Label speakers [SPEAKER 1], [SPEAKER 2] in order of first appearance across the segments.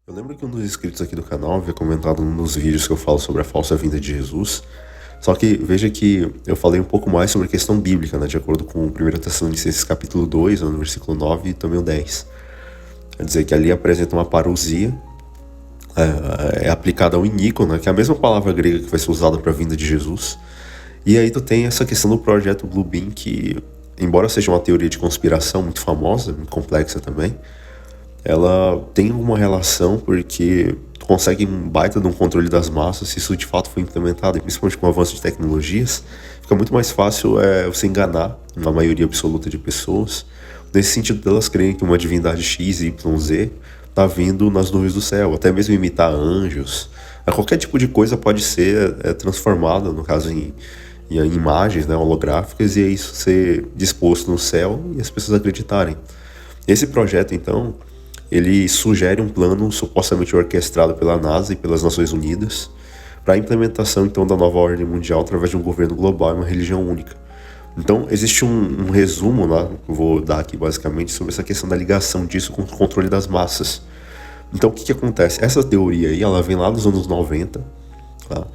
[SPEAKER 1] Eu lembro que um dos inscritos aqui do canal havia comentado num dos vídeos que eu falo sobre a falsa vinda de Jesus. Só que veja que eu falei um pouco mais sobre a questão bíblica, né, de acordo com 1 Tessalonicenses capítulo 2, no versículo 9 e também o 10. Quer dizer que ali apresenta uma parousia, é aplicada ao iníquo, né, que é a mesma palavra grega que vai ser usada para a vinda de Jesus. E aí tu tem essa questão do projeto Bluebeam, que, embora seja uma teoria de conspiração muito famosa, muito complexa também, ela tem uma relação porque tu consegue um baita de um controle das massas se isso de fato for implementado, e principalmente com o avanço de tecnologias, fica muito mais fácil você enganar uma maioria absoluta de pessoas, nesse sentido delas crerem que uma divindade X, Y, Z está vindo nas nuvens do céu, até mesmo imitar anjos. Qualquer tipo de coisa pode ser transformada, no caso em imagens, né, holográficas, e é isso ser disposto no céu e as pessoas acreditarem. Esse projeto, então, ele sugere um plano supostamente orquestrado pela NASA e pelas Nações Unidas para a implementação, então, da nova ordem mundial através de um governo global e uma religião única. Então, existe um resumo lá, que eu vou dar aqui basicamente, sobre essa questão da ligação disso com o controle das massas. Então, o que acontece? Essa teoria aí, ela vem lá dos anos 90, tá?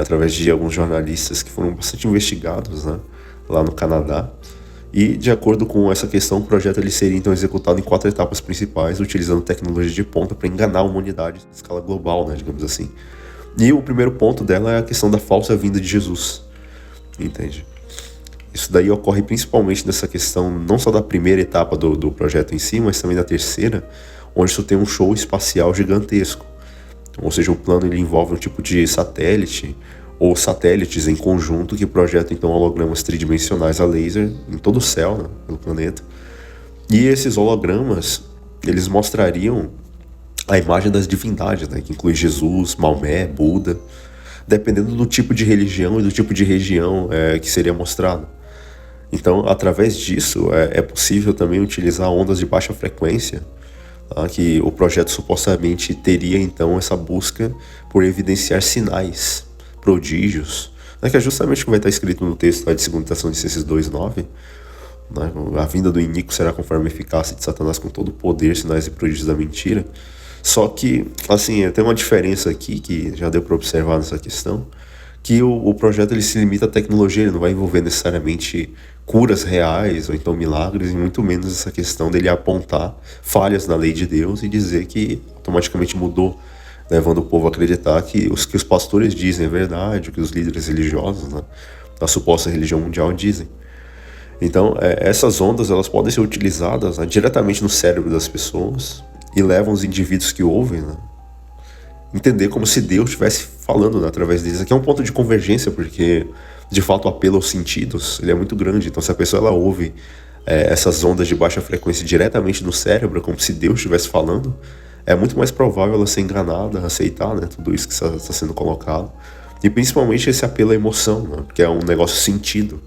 [SPEAKER 1] Através de alguns jornalistas que foram bastante investigados, né, lá no Canadá. E, de acordo com essa questão, o projeto ele seria então executado em 4 etapas principais, utilizando tecnologia de ponta para enganar a humanidade em escala global, né, digamos assim. E o primeiro ponto dela é a questão da falsa vinda de Jesus, entende? Isso daí ocorre principalmente nessa questão, não só da primeira etapa do projeto em si, mas também da terceira, onde tu tem um show espacial gigantesco. Ou seja, o plano ele envolve um tipo de satélite ou satélites em conjunto que projetam então hologramas tridimensionais a laser em todo o céu, né, pelo planeta. E esses hologramas, eles mostrariam a imagem das divindades, né, que inclui Jesus, Maomé, Buda, dependendo do tipo de religião e do tipo de região que seria mostrado. Então, através disso, é possível também utilizar ondas de baixa frequência, que o projeto supostamente teria então essa busca por evidenciar sinais, prodígios, né, que é justamente o que vai estar escrito no texto lá de 2 Tessalonicenses 2:9, né, a vinda do iníquo será conforme a eficácia de Satanás com todo o poder, sinais e prodígios da mentira. Só que, assim, tem uma diferença aqui que já deu para observar nessa questão, que o projeto ele se limita à tecnologia, ele não vai envolver necessariamente curas reais ou então milagres, e muito menos essa questão dele apontar falhas na lei de Deus e dizer que automaticamente mudou, levando o povo a acreditar que os pastores dizem é verdade, o que os líderes religiosos, né, da suposta religião mundial dizem. Então, essas ondas elas podem ser utilizadas, né, diretamente no cérebro das pessoas e levam os indivíduos que ouvem, né, entender como se Deus estivesse falando, né, através deles. Aqui é um ponto de convergência, porque de fato o apelo aos sentidos ele é muito grande. Então, se a pessoa ela ouve essas ondas de baixa frequência diretamente no cérebro, como se Deus estivesse falando, é muito mais provável ela ser enganada, aceitar, né, tudo isso que está sendo colocado. E principalmente esse apelo à emoção, né, que é um negócio sentido.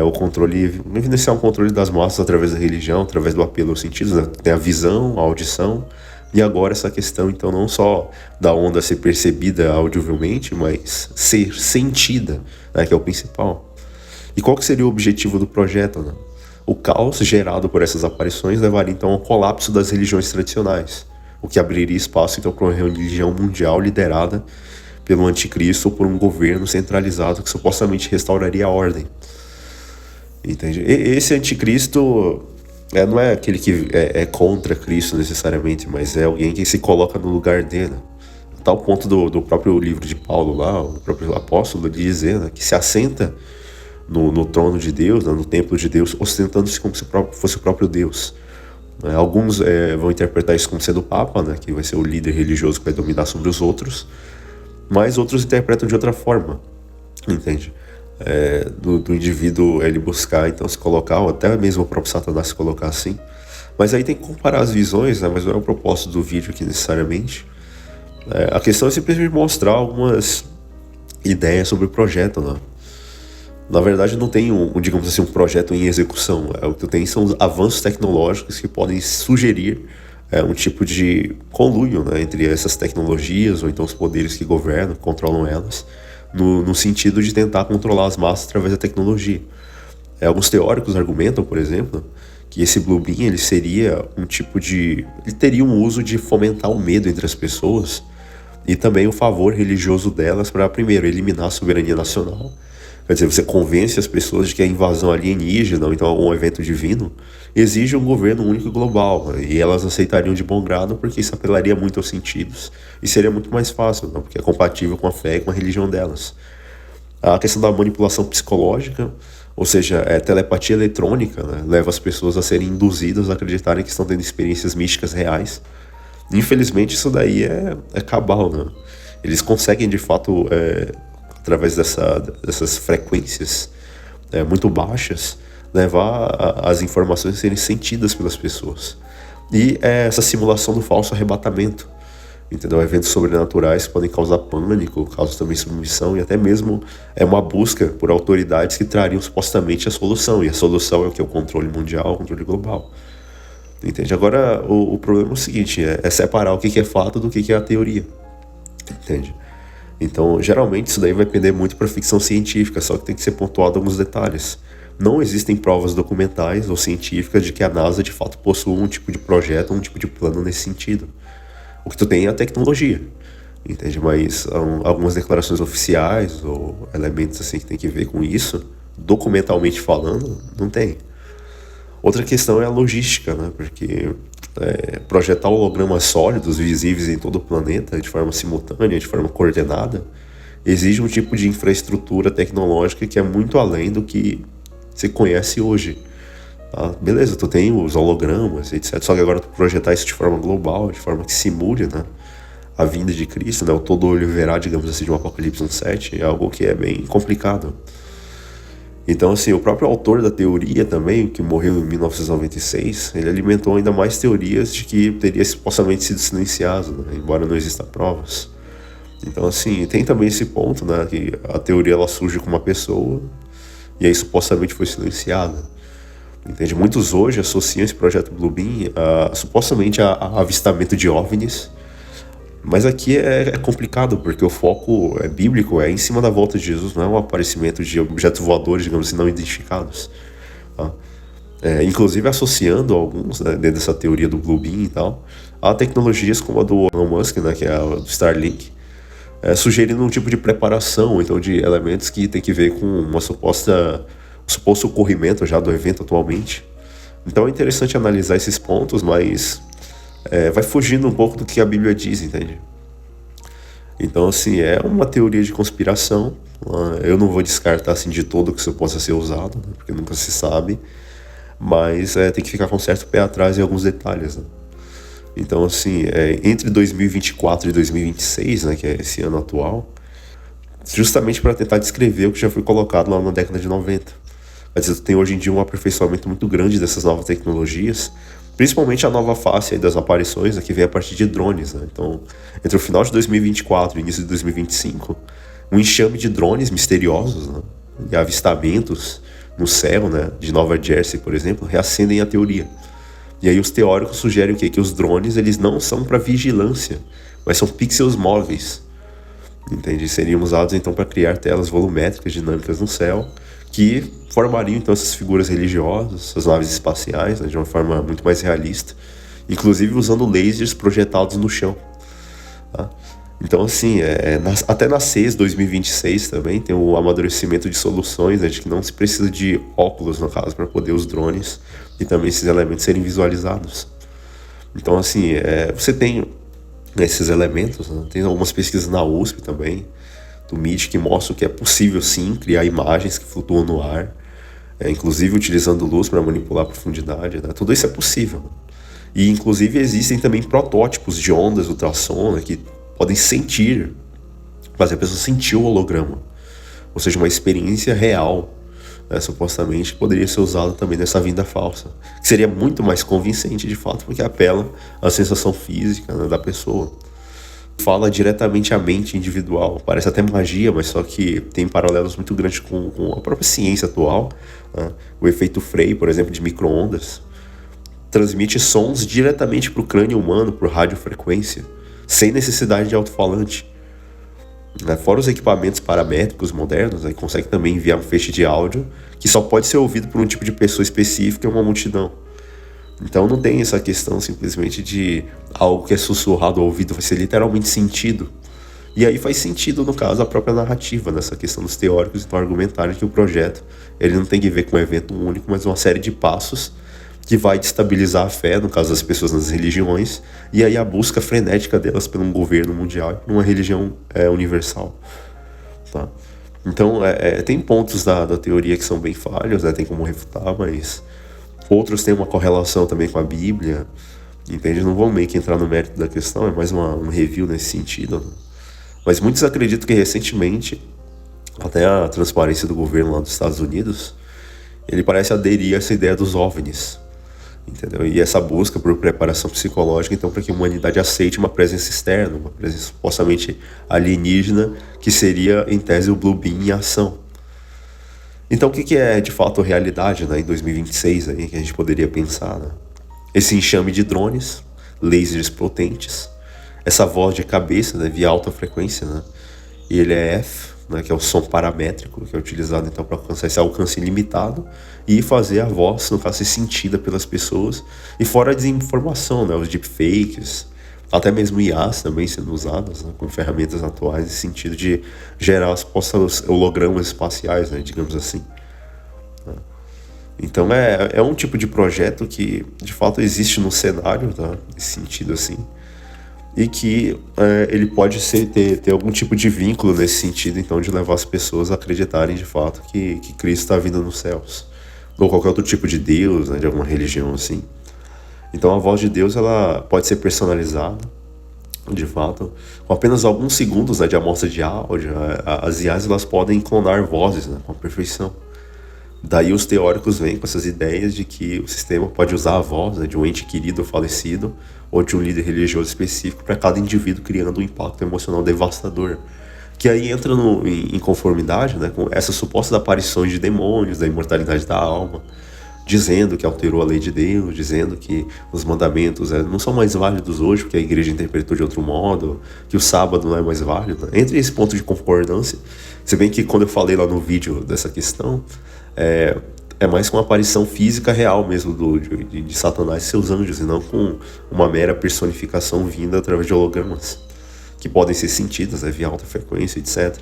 [SPEAKER 1] O controle, evidenciar um controle das massas através da religião, através do apelo aos sentidos, né? Tem a visão, a audição, e agora essa questão, então, não só da onda ser percebida audivelmente, mas ser sentida, né, que é o principal. E qual que seria o objetivo do projeto, né? O caos gerado por essas aparições levaria, então, ao colapso das religiões tradicionais, o que abriria espaço, então, para uma religião mundial liderada pelo anticristo ou por um governo centralizado que supostamente restauraria a ordem. Entende? Esse anticristo não é aquele que é contra Cristo necessariamente, mas é alguém que se coloca no lugar dele. A tal ponto do próprio livro de Paulo lá, o próprio apóstolo, de dizer, né, que se assenta no trono de Deus, né, no templo de Deus, ostentando-se como se fosse o próprio Deus. Alguns vão interpretar isso como sendo o Papa, né, que vai ser o líder religioso que vai dominar sobre os outros, mas outros interpretam de outra forma, entende? Do indivíduo ele buscar então se colocar, ou até mesmo o próprio Satanás se colocar assim. Mas aí tem que comparar as visões, né? Mas não é o propósito do vídeo aqui necessariamente. A questão é simplesmente mostrar algumas ideias sobre o projeto, né? Na verdade não tem digamos assim, um projeto em execução. O que tu tem são os avanços tecnológicos que podem sugerir um tipo de conluio, né, entre essas tecnologias ou então os poderes que governam, controlam elas, no sentido de tentar controlar as massas através da tecnologia. Alguns teóricos argumentam, por exemplo, que esse Bluebeam, ele seria um tipo de... Ele teria um uso de fomentar o medo entre as pessoas e também o favor religioso delas para, primeiro, eliminar a soberania nacional. Quer dizer, você convence as pessoas de que a invasão alienígena, ou então algum evento divino, exige um governo único e global, né? E elas aceitariam de bom grado porque isso apelaria muito aos sentidos e seria muito mais fácil, né? Porque é compatível com a fé e com a religião delas. A questão da manipulação psicológica, ou seja, telepatia eletrônica, né? Leva as pessoas a serem induzidas a acreditarem que estão tendo experiências místicas reais. Infelizmente, isso daí é cabal, né? Eles conseguem, de fato, através dessas frequências muito baixas, levar as informações a serem sentidas pelas pessoas. E essa simulação do falso arrebatamento, entendeu? Eventos sobrenaturais que podem causar pânico, causam também submissão e até mesmo uma busca por autoridades que trariam supostamente a solução. E a solução é o que? O controle mundial, o controle global. Entende? Agora, o problema é o seguinte, é separar o que é fato do que é a teoria. Entende? Então, geralmente, isso daí vai pender muito para ficção científica, só que tem que ser pontuado alguns detalhes. Não existem provas documentais ou científicas de que a NASA, de fato, possua um tipo de projeto, um tipo de plano nesse sentido. O que tu tem é a tecnologia, entende? Mas algumas declarações oficiais ou elementos assim que tem que ver com isso, documentalmente falando, não tem. Outra questão é a logística, né? Porque projetar hologramas sólidos, visíveis em todo o planeta, de forma simultânea, de forma coordenada, exige um tipo de infraestrutura tecnológica que é muito além do que se conhece hoje. Tá? Beleza, tu tem os hologramas, etc. Só que agora tu projetar isso de forma global, de forma que simule, né, a vinda de Cristo, né, o todo olho verá, digamos assim, de um Apocalipse 1:7, é algo que é bem complicado. Então, assim, o próprio autor da teoria também, que morreu em 1996, ele alimentou ainda mais teorias de que teria supostamente sido silenciado, né, embora não existam provas. Então, assim, tem também esse ponto, né, que a teoria ela surge com uma pessoa e aí supostamente foi silenciada. Entende? Muitos hoje associam esse projeto Bluebeam supostamente a avistamento de OVNIs, mas aqui é complicado, porque o foco bíblico é em cima da volta de Jesus, não é um aparecimento de objetos voadores, digamos assim, não identificados. Tá? Inclusive associando alguns, né, dentro dessa teoria do Bluebeam e tal, a tecnologias como a do Elon Musk, né, que é a do Starlink, sugerindo um tipo de preparação, então, de elementos que tem que ver com uma suposto ocorrimento já do evento atualmente. Então é interessante analisar esses pontos, mas vai fugindo um pouco do que a Bíblia diz, entende? Então, assim, é uma teoria de conspiração. Eu não vou descartar assim de todo que isso possa ser usado, né, porque nunca se sabe, mas tem que ficar com certo pé atrás em alguns detalhes, né? Então, assim, entre 2024 e 2026, né, que é esse ano atual, justamente para tentar descrever o que já foi colocado lá na década de 90. Quer dizer, tem hoje em dia um aperfeiçoamento muito grande dessas novas tecnologias, principalmente a nova face aí das aparições, né, que vem a partir de drones, né? Então, entre o final de 2024 e o início de 2025, um enxame de drones misteriosos, né, e avistamentos no céu, né, de Nova Jersey, por exemplo, reacendem a teoria. E aí os teóricos sugerem o quê? Que os drones eles não são para vigilância, mas são pixels móveis. Entende? Seriam usados então para criar telas volumétricas dinâmicas no céu, que formariam então essas figuras religiosas, essas naves espaciais, né, de uma forma muito mais realista, inclusive usando lasers projetados no chão. Tá? Então, assim, até na CES 2026 também tem o amadurecimento de soluções, né, de que não se precisa de óculos, no caso, para poder os drones e também esses elementos serem visualizados. Então, assim, você tem esses elementos, né? Tem algumas pesquisas na USP também, do MIT, que mostram que é possível sim criar imagens que flutuam no ar, inclusive utilizando luz para manipular a profundidade, né? Tudo isso é possível. E inclusive existem também protótipos de ondas ultrassom, né, que podem fazer a pessoa sentir o holograma, ou seja, uma experiência real, né, supostamente poderia ser usada também nessa vinda falsa, que seria muito mais convincente de fato, porque apela à sensação física, né, da pessoa. Fala diretamente à mente individual, parece até magia, mas só que tem paralelos muito grandes com a própria ciência atual, né? O efeito Frey, por exemplo, de micro-ondas, transmite sons diretamente para o crânio humano por radiofrequência, sem necessidade de alto-falante. Fora os equipamentos paramétricos modernos, aí consegue também enviar um feixe de áudio que só pode ser ouvido por um tipo de pessoa específica em uma multidão. Então não tem essa questão simplesmente de algo que é sussurrado ao ouvido, vai ser literalmente sentido. E aí faz sentido, no caso, a própria narrativa, nessa questão dos teóricos então argumentarem que o projeto ele não tem que ver com um evento único, mas uma série de passos que vai destabilizar a fé, no caso das pessoas nas religiões, e aí a busca frenética delas por um governo mundial e por uma religião universal. Tá? Então, tem pontos da teoria que são bem falhos, né? Tem como refutar, mas outros têm uma correlação também com a Bíblia, entende? Não vou meio que entrar no mérito da questão, é mais um review nesse sentido. Né? Mas muitos acreditam que recentemente, até a transparência do governo lá dos Estados Unidos, ele parece aderir a essa ideia dos OVNIs, entendeu? E essa busca por preparação psicológica, então, para que a humanidade aceite uma presença externa, uma presença supostamente alienígena, que seria, em tese, o Blue Beam em ação. Então, o que é, de fato, realidade, né, em 2026, aí, que a gente poderia pensar, né? Esse enxame de drones, lasers potentes, essa voz de cabeça, né, via alta frequência, né, ELF, né, que é o som paramétrico, que é utilizado então para alcançar esse alcance ilimitado e fazer a voz, no caso, ser sentida pelas pessoas. E fora a desinformação, né, os deepfakes, até mesmo IAs também sendo usadas, né, com ferramentas atuais, no sentido de gerar as supostas hologramas espaciais, né, digamos assim. Então é um tipo de projeto que de fato existe no cenário, tá? Nesse sentido assim, e que ele pode ter algum tipo de vínculo nesse sentido, então, de levar as pessoas a acreditarem de fato que Cristo está vindo nos céus, ou qualquer outro tipo de Deus, né, de alguma religião assim. Então a voz de Deus ela pode ser personalizada, de fato, com apenas alguns segundos, né, de amostra de áudio. As IAs elas podem clonar vozes, né, com perfeição. Daí os teóricos vêm com essas ideias de que o sistema pode usar a voz, né, de um ente querido ou falecido, ou de um líder religioso específico para cada indivíduo, criando um impacto emocional devastador. Que aí entra em conformidade, né, com essas supostas aparições de demônios, da imortalidade da alma, dizendo que alterou a lei de Deus, dizendo que os mandamentos não são mais válidos hoje, porque a igreja interpretou de outro modo, que o sábado não é mais válido. Né? Entre esse ponto de concordância, se bem que quando eu falei lá no vídeo dessa questão, é mais com uma aparição física real mesmo de Satanás e seus anjos, e não com uma mera personificação vinda através de hologramas, que podem ser sentidas, né, via alta frequência, etc.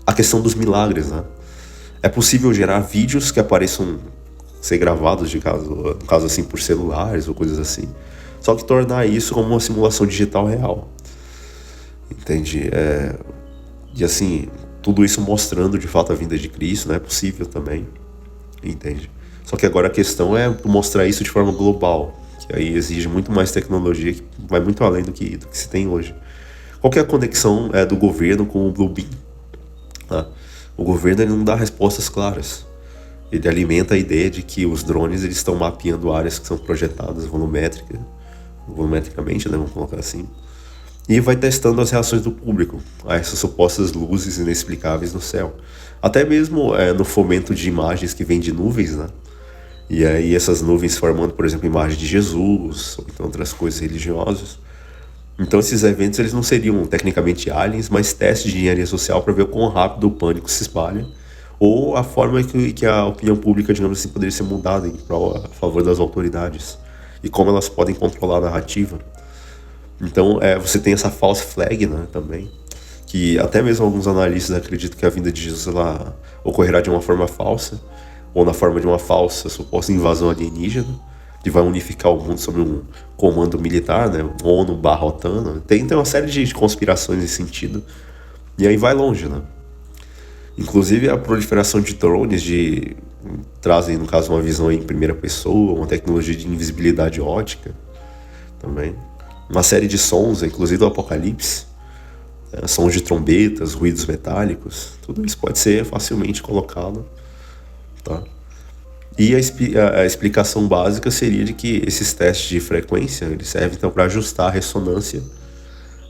[SPEAKER 1] A questão dos milagres, né? É possível gerar vídeos que apareçam ser gravados, no caso assim, por celulares ou coisas assim, só que tornar isso como uma simulação digital real, entende? E assim, tudo isso mostrando de fato a vinda de Cristo, né? É possível também, entende? Só que agora a questão é mostrar isso de forma global, que aí exige muito mais tecnologia, que vai muito além do que se tem hoje. Qual que é a conexão do governo com o Blue Beam? O governo ele não dá respostas claras. Ele alimenta a ideia de que os drones eles estão mapeando áreas que são projetadas volumetricamente, né, vamos colocar assim, e vai testando as reações do público a essas supostas luzes inexplicáveis no céu. Até mesmo no fomento de imagens que vêm de nuvens, né? E aí essas nuvens formando, por exemplo, imagem de Jesus, ou então outras coisas religiosas. Então esses eventos eles não seriam tecnicamente aliens, mas testes de engenharia social para ver o quão rápido o pânico se espalha, ou a forma que a opinião pública, digamos assim, poderia ser mudada a favor das autoridades, e como elas podem controlar a narrativa. Então você tem essa false flag, né, também, que até mesmo alguns analistas acreditam que a vinda de Jesus ela ocorrerá de uma forma falsa, ou na forma de uma falsa suposta invasão alienígena, que vai unificar o mundo sob um comando militar, né, ONU/OTAN. Né? Tem uma série de conspirações nesse sentido, e aí vai longe, né? Inclusive a proliferação de drones trazem, no caso, uma visão em primeira pessoa, uma tecnologia de invisibilidade ótica também. Uma série de sons, inclusive do Apocalipse, sons de trombetas, ruídos metálicos, tudo isso pode ser facilmente colocado, tá? E a explicação básica seria de que esses testes de frequência eles servem então para ajustar a ressonância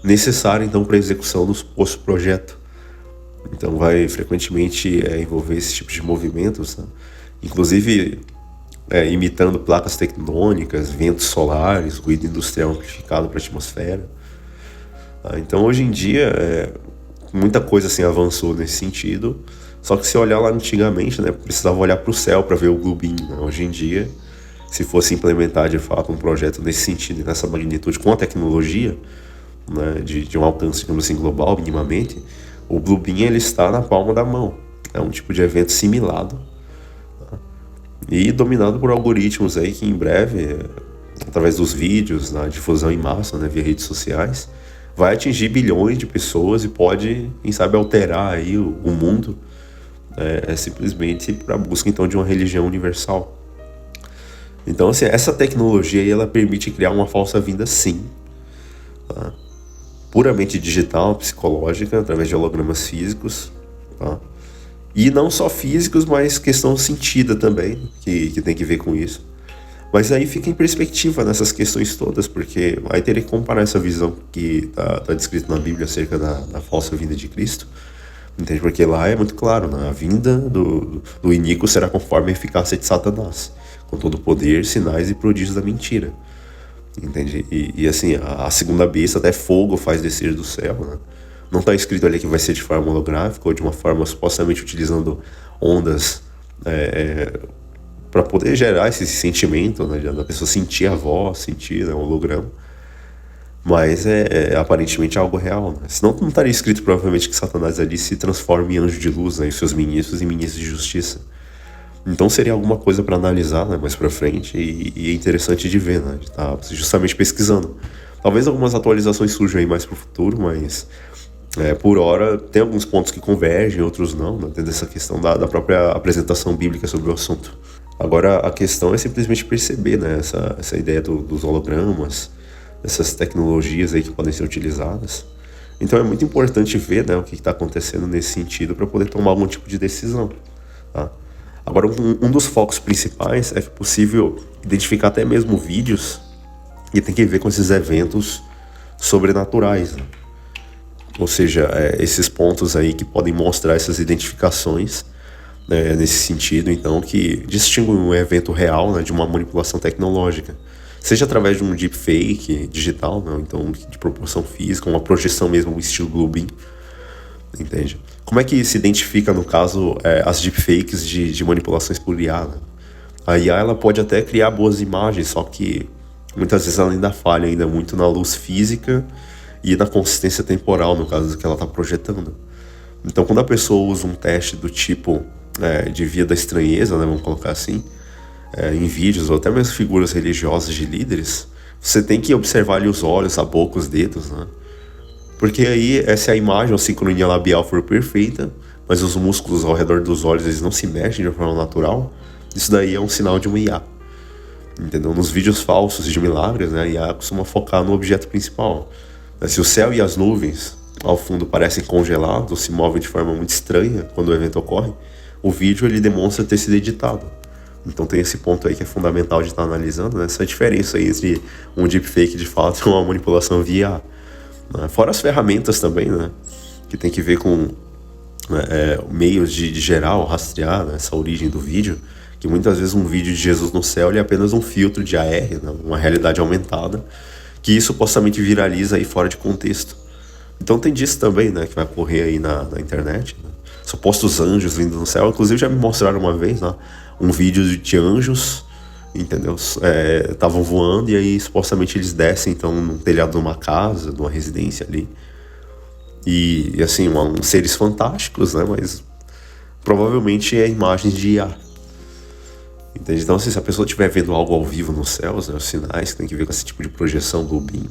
[SPEAKER 1] necessária então para a execução do suposto projeto. Então vai frequentemente envolver esse tipo de movimentos, né? Inclusive imitando placas tectônicas, ventos solares, ruído industrial amplificado para a atmosfera. Então hoje em dia muita coisa assim avançou nesse sentido. Só que se olhar lá antigamente, né, precisava olhar para o céu para ver o Blue Beam. Né? Hoje em dia se fosse implementar de fato um projeto nesse sentido, nessa magnitude, com a tecnologia, né, de um alcance, digamos assim, global, minimamente, o Bluebeam ele está na palma da mão. É um tipo de evento simulado, tá? E dominado por algoritmos aí que em breve, através dos vídeos, na difusão em massa, né, via redes sociais, vai atingir bilhões de pessoas e pode, quem sabe, alterar aí o mundo, simplesmente para a busca então de uma religião universal. Então, assim, essa tecnologia aí, ela permite criar uma falsa vinda, sim, tá? Puramente digital, psicológica, através de hologramas físicos, tá? E não só físicos, mas questão sentida também, que tem que ver com isso. Mas aí fica em perspectiva nessas questões todas, porque aí teria que comparar essa visão que tá descrita na Bíblia acerca da falsa vinda de Cristo, entende? Porque lá é muito claro, né? A vinda do iníquo será conforme a eficácia de Satanás, com todo o poder, sinais e prodígios da mentira, entende? E assim, a segunda besta até fogo faz descer do céu, né? Não está escrito ali que vai ser de forma holográfica ou de uma forma supostamente utilizando ondas para poder gerar esse sentimento, né, da pessoa sentir a voz, sentir, né, o holograma. Mas é aparentemente algo real, né? Senão não estaria escrito provavelmente que Satanás ali se transforma em anjo de luz, né, e seus ministros em ministros de justiça. Então seria alguma coisa para analisar, né, mais para frente, e é interessante de ver, né, de estar justamente pesquisando. Talvez algumas atualizações surjam aí mais para o futuro, mas por hora tem alguns pontos que convergem, outros não, né, tendo essa questão da própria apresentação bíblica sobre o assunto. Agora a questão é simplesmente perceber, né, essa ideia dos hologramas, essas tecnologias aí que podem ser utilizadas. Então é muito importante ver, né, o que está acontecendo nesse sentido para poder tomar algum tipo de decisão, tá? Agora, um dos focos principais é que é possível identificar até mesmo vídeos que tem que ver com esses eventos sobrenaturais, né? Ou seja, esses pontos aí que podem mostrar essas identificações, né, nesse sentido, então, que distinguem um evento real, né, de uma manipulação tecnológica. Seja através de um deepfake digital, né, então de proporção física, uma projeção mesmo, um estilo Bluebeam, entende? Como é que se identifica, no caso, as deepfakes de manipulações por IA, né? A IA ela pode até criar boas imagens, só que muitas vezes ela ainda falha ainda muito na luz física e na consistência temporal, no caso do que ela está projetando. Então, quando a pessoa usa um teste do tipo de via da estranheza, né, vamos colocar assim, em vídeos ou até mesmo figuras religiosas de líderes, você tem que observar ali os olhos, a boca, os dedos, né? Porque aí, se a imagem ou sincronia labial for perfeita, mas os músculos ao redor dos olhos eles não se mexem de forma natural, isso daí é um sinal de uma IA. Entendeu? Nos vídeos falsos de milagres, né, a IA costuma focar no objeto principal. Se o céu e as nuvens ao fundo parecem congelados ou se movem de forma muito estranha quando o evento ocorre, o vídeo ele demonstra ter sido editado. Então tem esse ponto aí que é fundamental de estar analisando, né, essa diferença aí entre um deepfake de fato e uma manipulação via IA. Fora as ferramentas também, né, que tem que ver com meios de gerar ou rastrear, né, essa origem do vídeo, que muitas vezes um vídeo de Jesus no céu ele é apenas um filtro de AR, né, uma realidade aumentada, que supostamente viraliza aí fora de contexto. Então tem disso também, né, que vai ocorrer aí na internet, né? Supostos anjos vindo no céu, inclusive já me mostraram uma vez, né, um vídeo de anjos, entendeu? Estavam voando e aí supostamente eles descem então num telhado de uma casa, de uma residência ali. E assim, uns seres fantásticos, né? Mas provavelmente é imagens de IA. Entende? Então assim, se a pessoa estiver vendo algo ao vivo nos céus, né, os sinais que tem que ver com esse tipo de projeção do Bluebeam,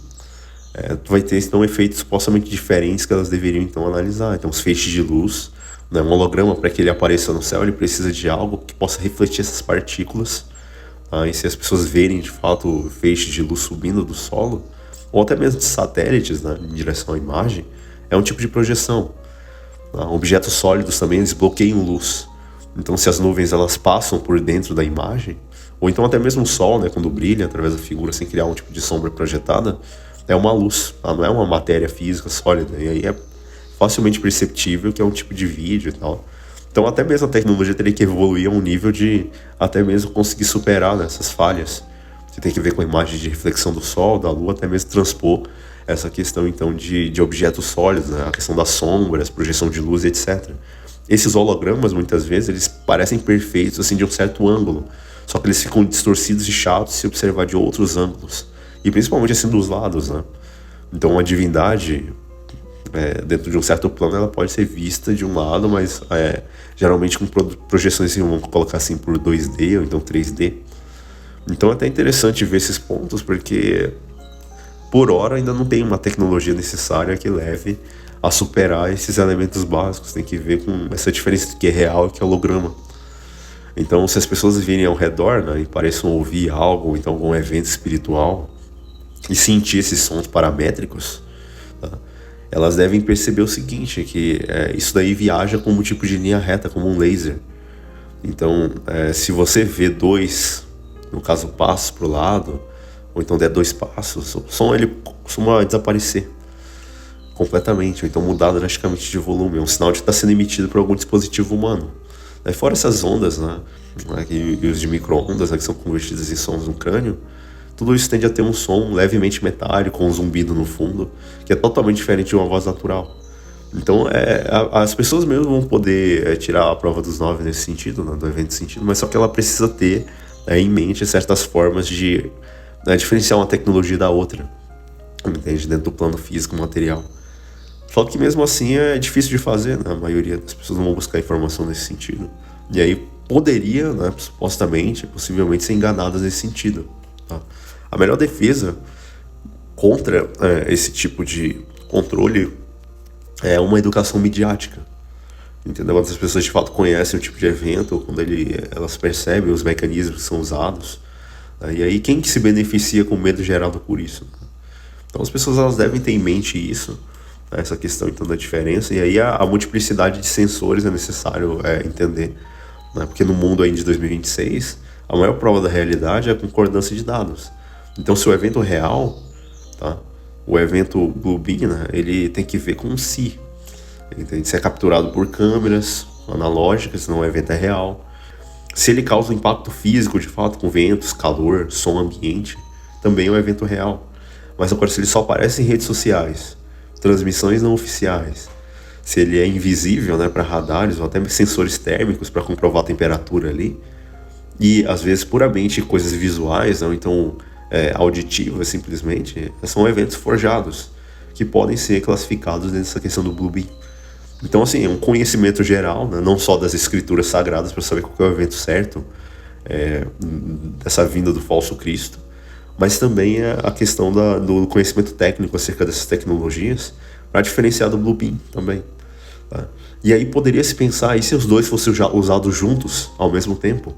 [SPEAKER 1] vai ter então efeitos supostamente diferentes que elas deveriam então analisar. Então os feixes de luz, né, um holograma para que ele apareça no céu, ele precisa de algo que possa refletir essas partículas. E se as pessoas verem de fato feixes de luz subindo do solo, ou até mesmo de satélites, né, em direção à imagem, é um tipo de projeção. Objetos sólidos também eles bloqueiam luz. Então se as nuvens elas passam por dentro da imagem, ou então até mesmo o sol, né, quando brilha através da figura sem criar um tipo de sombra projetada, é uma luz, não é uma matéria física sólida. E aí é facilmente perceptível que é um tipo de vídeo e tal. Então até mesmo a tecnologia teria que evoluir a um nível de até mesmo conseguir superar, né, essas falhas. Você tem que ver com a imagem de reflexão do sol, da lua, até mesmo transpor essa questão então de objetos sólidos, né, a questão das sombras, projeção de luz, etc. Esses hologramas muitas vezes eles parecem perfeitos assim de um certo ângulo, Só que eles ficam distorcidos e chatos se observar de outros ângulos. E principalmente assim dos lados, né? Então a divindade, dentro de um certo plano, ela pode ser vista de um lado, mas geralmente com projeções, assim, vamos colocar assim, por 2D ou então 3D. Então é até interessante ver esses pontos, porque por hora ainda não tem uma tecnologia necessária que leve a superar esses elementos básicos. Tem que ver com essa diferença do que é real e que é holograma. Então, se as pessoas virem ao redor, né, e pareçam ouvir algo, ou então algum evento espiritual, e sentir esses sons paramétricos, tá, elas devem perceber o seguinte, que isso daí viaja como um tipo de linha reta, como um laser. Então, se você vê dois, no caso, passos para o lado, ou então der 2 passos, o som ele costuma desaparecer completamente, ou então mudar drasticamente de volume. É um sinal de que está sendo emitido por algum dispositivo humano. Fora essas ondas, né, e os de micro-ondas, né, que são convertidas em sons no crânio, tudo isso tende a ter um som levemente metálico, com um zumbido no fundo, que é totalmente diferente de uma voz natural. Então, as pessoas mesmo vão poder tirar a prova dos 9 nesse sentido, né, do evento sentido, mas só que ela precisa ter em mente certas formas de diferenciar uma tecnologia da outra, entende? Dentro do plano físico material. Só que mesmo assim é difícil de fazer, né? A maioria das pessoas não vão buscar informação nesse sentido. E aí poderia, né, supostamente, possivelmente ser enganadas nesse sentido. Tá? A melhor defesa contra esse tipo de controle é uma educação midiática. Entendeu? Quando as pessoas de fato conhecem o tipo de evento, ou quando elas percebem os mecanismos que são usados, e aí quem que se beneficia com o medo gerado por isso? Então as pessoas elas devem ter em mente isso, essa questão então da diferença, e aí a multiplicidade de sensores é necessário entender, né? Porque no mundo aí de 2026, a maior prova da realidade é a concordância de dados. Então se o evento é real, tá? O evento Bluebeam, né, ele tem que ver com si. Entende? Se é capturado por câmeras analógicas, senão o evento é real. Se ele causa um impacto físico, de fato, com ventos, calor, som ambiente, também é um evento real. Mas agora, se ele só aparece em redes sociais, transmissões não oficiais, se ele é invisível, né, para radares ou até sensores térmicos para comprovar a temperatura ali, e às vezes puramente coisas visuais, ou então auditivas simplesmente, são eventos forjados, que podem ser classificados dessa questão do Bluebeam. Então, assim, é um conhecimento geral, né, não só das escrituras sagradas para saber qual é o evento certo dessa vinda do falso Cristo, mas também a questão do conhecimento técnico acerca dessas tecnologias para diferenciar do Bluebeam também. Tá? E aí poderia se pensar, e se os dois fossem usados juntos ao mesmo tempo?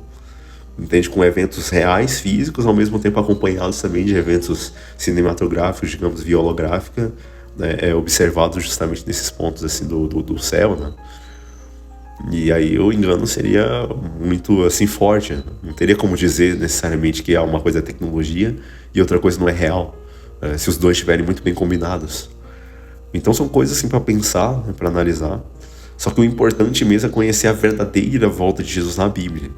[SPEAKER 1] Entende? Com eventos reais, físicos, ao mesmo tempo acompanhados também de eventos cinematográficos, digamos, via holográfica, né, observados justamente nesses pontos assim do céu, né? E aí o engano seria muito assim forte, né? Não teria como dizer necessariamente que uma coisa é tecnologia e outra coisa não é real, se os dois estiverem muito bem combinados. Então são coisas assim para pensar, né, para analisar. Só que o importante mesmo é conhecer a verdadeira volta de Jesus na Bíblia,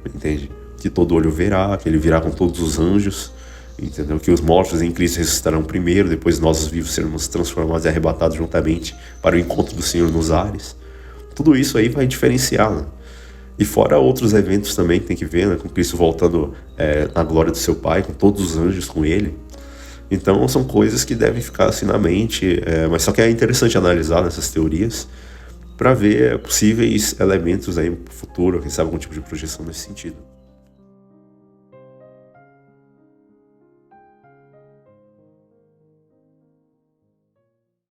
[SPEAKER 1] entende? Que todo olho verá, que ele virá com todos os anjos, entendeu? Que os mortos em Cristo ressuscitarão primeiro, depois nós os vivos seremos transformados e arrebatados juntamente para o encontro do Senhor nos ares. Tudo isso aí vai diferenciar, né? E fora outros eventos também que tem que ver, né? Com Cristo voltando na glória do seu Pai, com todos os anjos com ele. Então são coisas que devem ficar assim na mente, mas só que é interessante analisar nessas teorias para ver possíveis elementos aí no futuro, quem sabe algum tipo de projeção nesse sentido.